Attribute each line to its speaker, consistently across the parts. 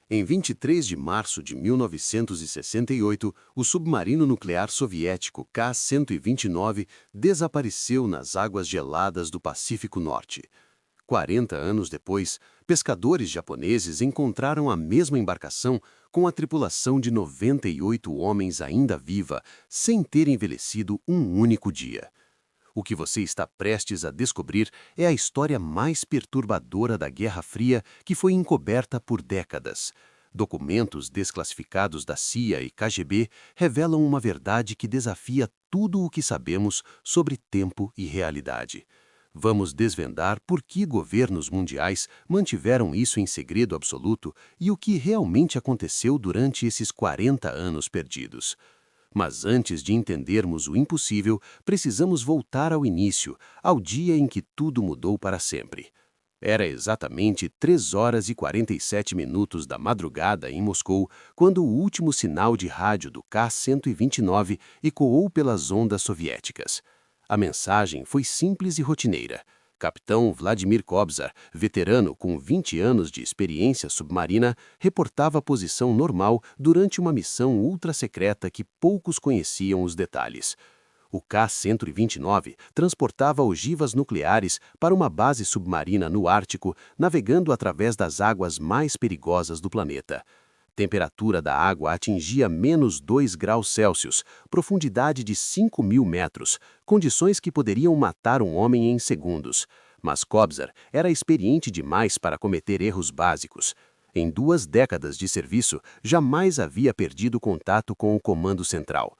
Speaker 1: Em 23 de março de 1968, o submarino nuclear soviético K-129 desapareceu nas águas geladas do Pacífico Norte. 40 anos depois, pescadores japoneses encontraram a mesma embarcação com a tripulação de 98 homens ainda viva, sem ter envelhecido um único dia. O que você está prestes a descobrir é a história mais perturbadora da Guerra Fria que foi encoberta por décadas. Documentos desclassificados da CIA e KGB revelam uma verdade que desafia tudo o que sabemos sobre tempo e realidade. Vamos desvendar por que governos mundiais mantiveram isso em segredo absoluto e o que realmente aconteceu durante esses 40 anos perdidos. Mas antes de entendermos o impossível, precisamos voltar ao início, ao dia em que tudo mudou para sempre. Era exatamente 3 horas e 47 minutos da madrugada em Moscou, quando o último sinal de rádio do K-129 ecoou pelas ondas soviéticas. A mensagem foi simples e rotineira. Capitão Vladimir Kobzar, veterano com 20 anos de experiência submarina, reportava a posição normal durante uma missão ultra-secreta que poucos conheciam os detalhes. O K-129 transportava ogivas nucleares para uma base submarina no Ártico, navegando através das águas mais perigosas do planeta. Temperatura da água atingia -2 graus Celsius, profundidade de 5.000 metros, condições que poderiam matar um homem em segundos. Mas Kobzar era experiente demais para cometer erros básicos. Em 2 décadas de serviço, jamais havia perdido contato com o comando central.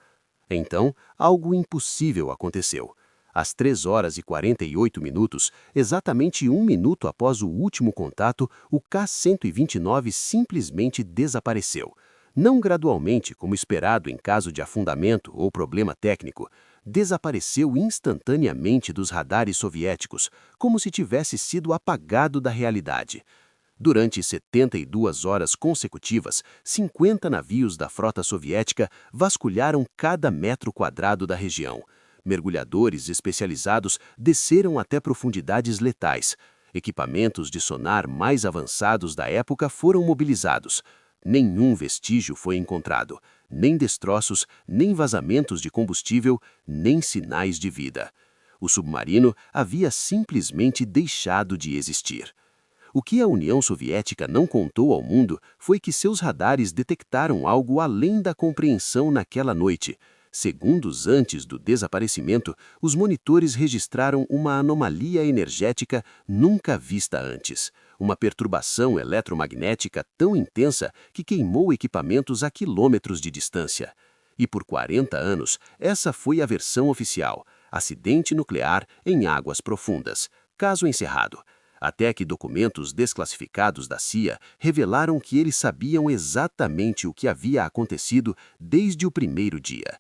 Speaker 1: Então, algo impossível aconteceu. Às 3 horas e 48 minutos, exatamente 1 minuto após o último contato, o K-129 simplesmente desapareceu. Não gradualmente, como esperado em caso de afundamento ou problema técnico, desapareceu instantaneamente dos radares soviéticos, como se tivesse sido apagado da realidade. Durante 72 horas consecutivas, 50 navios da frota soviética vasculharam cada metro quadrado da região. Mergulhadores especializados desceram até profundidades letais. Equipamentos de sonar mais avançados da época foram mobilizados. Nenhum vestígio foi encontrado, nem destroços, nem vazamentos de combustível, nem sinais de vida. O submarino havia simplesmente deixado de existir. O que a União Soviética não contou ao mundo foi que seus radares detectaram algo além da compreensão naquela noite. Segundos antes do desaparecimento, os monitores registraram uma anomalia energética nunca vista antes. Uma perturbação eletromagnética tão intensa que queimou equipamentos a quilômetros de distância. E por 40 anos, essa foi a versão oficial: acidente nuclear em águas profundas. Caso encerrado. Até que documentos desclassificados da CIA revelaram que eles sabiam exatamente o que havia acontecido desde o primeiro dia.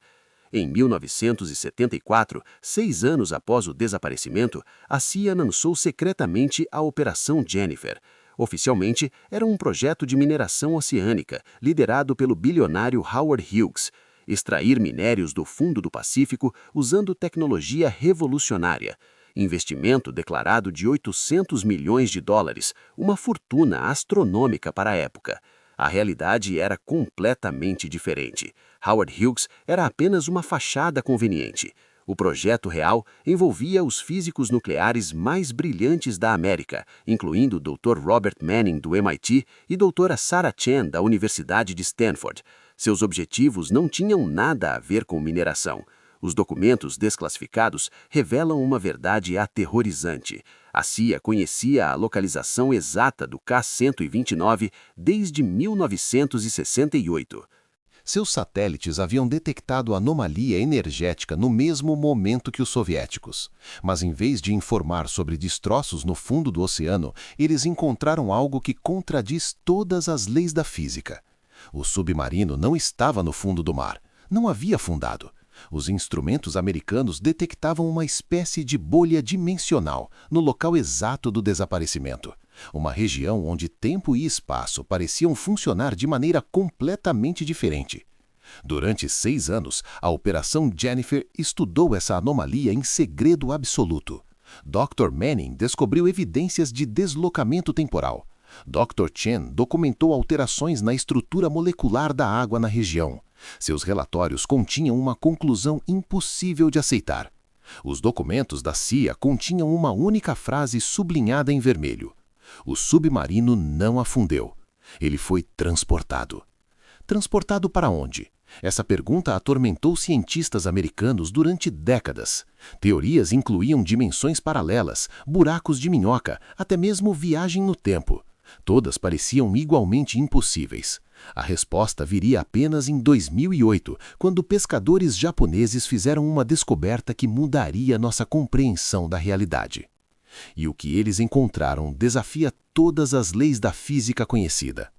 Speaker 1: Em 1974, 6 anos após o desaparecimento, a CIA lançou secretamente a Operação Jennifer. Oficialmente, era um projeto de mineração oceânica, liderado pelo bilionário Howard Hughes. Extrair minérios do fundo do Pacífico usando tecnologia revolucionária. Investimento declarado de 800 milhões de dólares, uma fortuna astronômica para a época. A realidade era completamente diferente. Howard Hughes era apenas uma fachada conveniente. O projeto real envolvia os físicos nucleares mais brilhantes da América, incluindo o Dr. Robert Manning, do MIT, e Dra. Sarah Chen, da Universidade de Stanford. Seus objetivos não tinham nada a ver com mineração. Os documentos desclassificados revelam uma verdade aterrorizante. A CIA conhecia a localização exata do K-129 desde 1968.
Speaker 2: Seus satélites haviam detectado anomalia energética no mesmo momento que os soviéticos. Mas em vez de informar sobre destroços no fundo do oceano, eles encontraram algo que contradiz todas as leis da física. O submarino não estava no fundo do mar. Não havia afundado. Os instrumentos americanos detectavam uma espécie de bolha dimensional no local exato do desaparecimento. Uma região onde tempo e espaço pareciam funcionar de maneira completamente diferente. Durante 6 anos, a Operação Jennifer estudou essa anomalia em segredo absoluto. Dr. Manning descobriu evidências de deslocamento temporal. Dr. Chen documentou alterações na estrutura molecular da água na região. Seus relatórios continham uma conclusão impossível de aceitar. Os documentos da CIA continham uma única frase sublinhada em vermelho: o submarino não afundeu. Ele foi transportado. Transportado para onde? Essa pergunta atormentou cientistas americanos durante décadas. Teorias incluíam dimensões paralelas, buracos de minhoca, até mesmo viagem no tempo. Todas pareciam igualmente impossíveis. A resposta viria apenas em 2008, quando pescadores japoneses fizeram uma descoberta que mudaria nossa compreensão da realidade. E o que eles encontraram desafia todas as leis da física conhecida.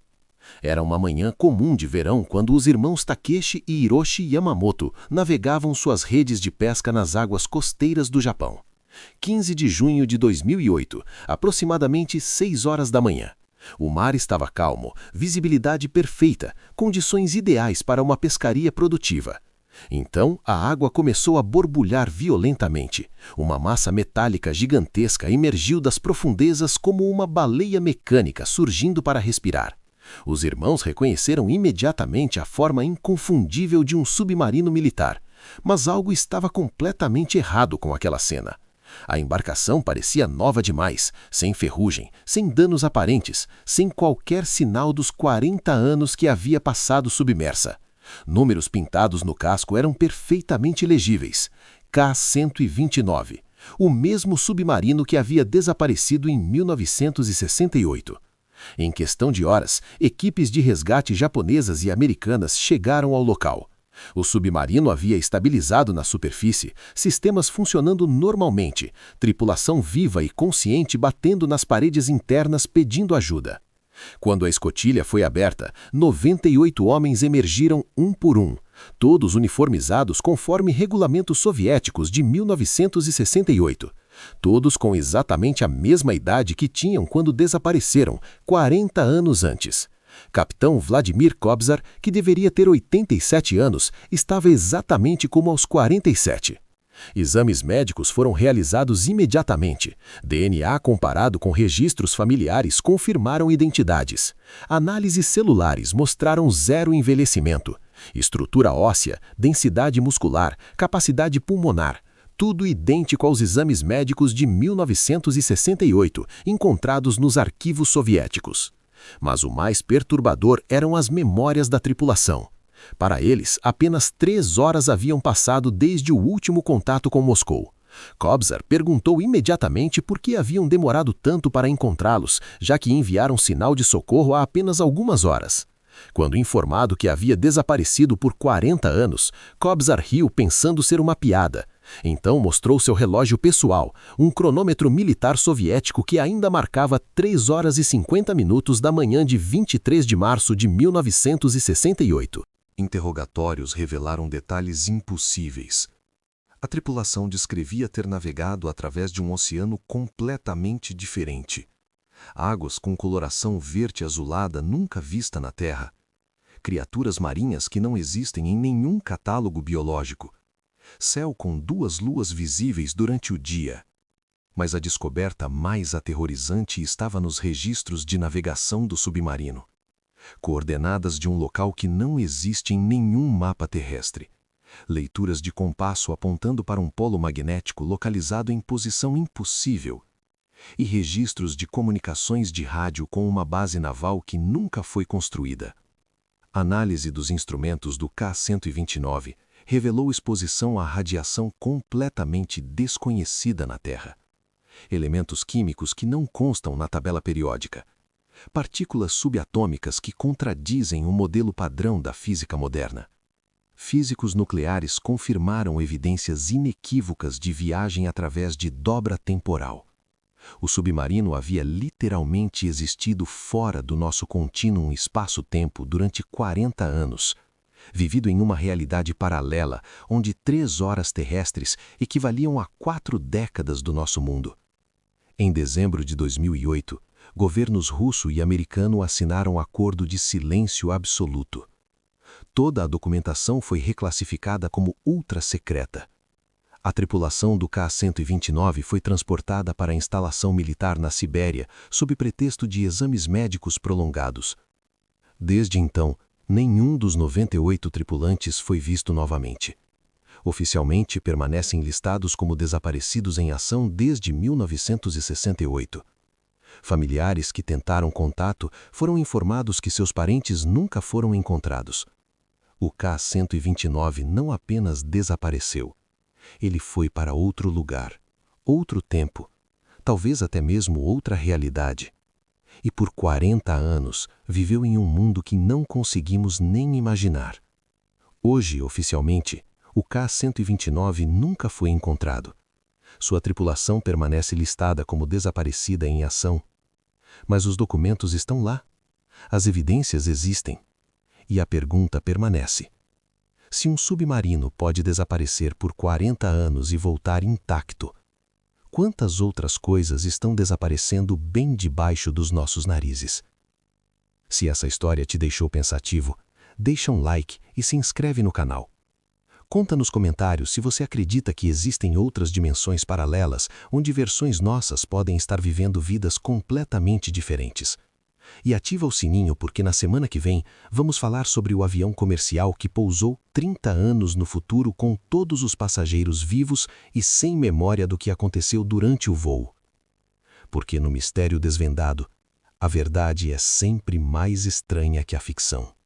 Speaker 2: Era uma manhã comum de verão quando os irmãos Takeshi e Hiroshi Yamamoto navegavam suas redes de pesca nas águas costeiras do Japão. 15 de junho de 2008, aproximadamente 6 horas da manhã. O mar estava calmo, visibilidade perfeita, condições ideais para uma pescaria produtiva. Então, a água começou a borbulhar violentamente. Uma massa metálica gigantesca emergiu das profundezas como uma baleia mecânica surgindo para respirar. Os irmãos reconheceram imediatamente a forma inconfundível de um submarino militar, mas algo estava completamente errado com aquela cena. A embarcação parecia nova demais, sem ferrugem, sem danos aparentes, sem qualquer sinal dos 40 anos que havia passado submersa. Números pintados no casco eram perfeitamente legíveis. K-129, o mesmo submarino que havia desaparecido em 1968. Em questão de horas, equipes de resgate japonesas e americanas chegaram ao local. O submarino havia estabilizado na superfície, sistemas funcionando normalmente, tripulação viva e consciente batendo nas paredes internas pedindo ajuda. Quando a escotilha foi aberta, 98 homens emergiram um por um, todos uniformizados conforme regulamentos soviéticos de 1968. Todos com exatamente a mesma idade que tinham quando desapareceram, 40 anos antes. Capitão Vladimir Kobzar, que deveria ter 87 anos, estava exatamente como aos 47. Exames médicos foram realizados imediatamente. DNA comparado com registros familiares confirmaram identidades. Análises celulares mostraram zero envelhecimento. Estrutura óssea, densidade muscular, capacidade pulmonar. Tudo idêntico aos exames médicos de 1968, encontrados nos arquivos soviéticos. Mas o mais perturbador eram as memórias da tripulação. Para eles, apenas 3 horas haviam passado desde o último contato com Moscou. Kobzar perguntou imediatamente por que haviam demorado tanto para encontrá-los, já que enviaram sinal de socorro há apenas algumas horas. Quando informado que havia desaparecido por 40 anos, Kobzar riu pensando ser uma piada. Então mostrou seu relógio pessoal, um cronômetro militar soviético que ainda marcava 3 horas e 50 minutos da manhã de 23 de março de 1968.
Speaker 3: Interrogatórios revelaram detalhes impossíveis. A tripulação descrevia ter navegado através de um oceano completamente diferente. Águas com coloração verde azulada nunca vista na Terra. Criaturas marinhas que não existem em nenhum catálogo biológico. Céu com 2 luas visíveis durante o dia. Mas a descoberta mais aterrorizante estava nos registros de navegação do submarino. Coordenadas de um local que não existe em nenhum mapa terrestre. Leituras de compasso apontando para um polo magnético localizado em posição impossível. E registros de comunicações de rádio com uma base naval que nunca foi construída. Análise dos instrumentos do K-129 revelou exposição a radiação completamente desconhecida na Terra. Elementos químicos que não constam na tabela periódica. Partículas subatômicas que contradizem o modelo padrão da física moderna. Físicos nucleares confirmaram evidências inequívocas de viagem através de dobra temporal. O submarino havia literalmente existido fora do nosso contínuo espaço-tempo durante 40 anos, vivido em uma realidade paralela onde 3 horas terrestres equivaliam a 4 décadas do nosso mundo. Em dezembro de 2008, governos russo e americano assinaram acordo de silêncio absoluto. Toda a documentação foi reclassificada como ultra-secreta. A tripulação do Ka-129 foi transportada para a instalação militar na Sibéria sob pretexto de exames médicos prolongados. Desde então, nenhum dos 98 tripulantes foi visto novamente. Oficialmente permanecem listados como desaparecidos em ação desde 1968. Familiares que tentaram contato foram informados que seus parentes nunca foram encontrados. O Ka-129 não apenas desapareceu. Ele foi para outro lugar, outro tempo, talvez até mesmo outra realidade. E por 40 anos viveu em um mundo que não conseguimos nem imaginar. Hoje, oficialmente, o Ka-129 nunca foi encontrado. Sua tripulação permanece listada como desaparecida em ação. Mas os documentos estão lá. As evidências existem. E a pergunta permanece. Se um submarino pode desaparecer por 40 anos e voltar intacto, quantas outras coisas estão desaparecendo bem debaixo dos nossos narizes? Se essa história te deixou pensativo, deixa um like e se inscreve no canal. Conta nos comentários se você acredita que existem outras dimensões paralelas onde versões nossas podem estar vivendo vidas completamente diferentes. E ativa o sininho porque na semana que vem vamos falar sobre o avião comercial que pousou 30 anos no futuro com todos os passageiros vivos e sem memória do que aconteceu durante o voo. Porque no mistério desvendado, a verdade é sempre mais estranha que a ficção.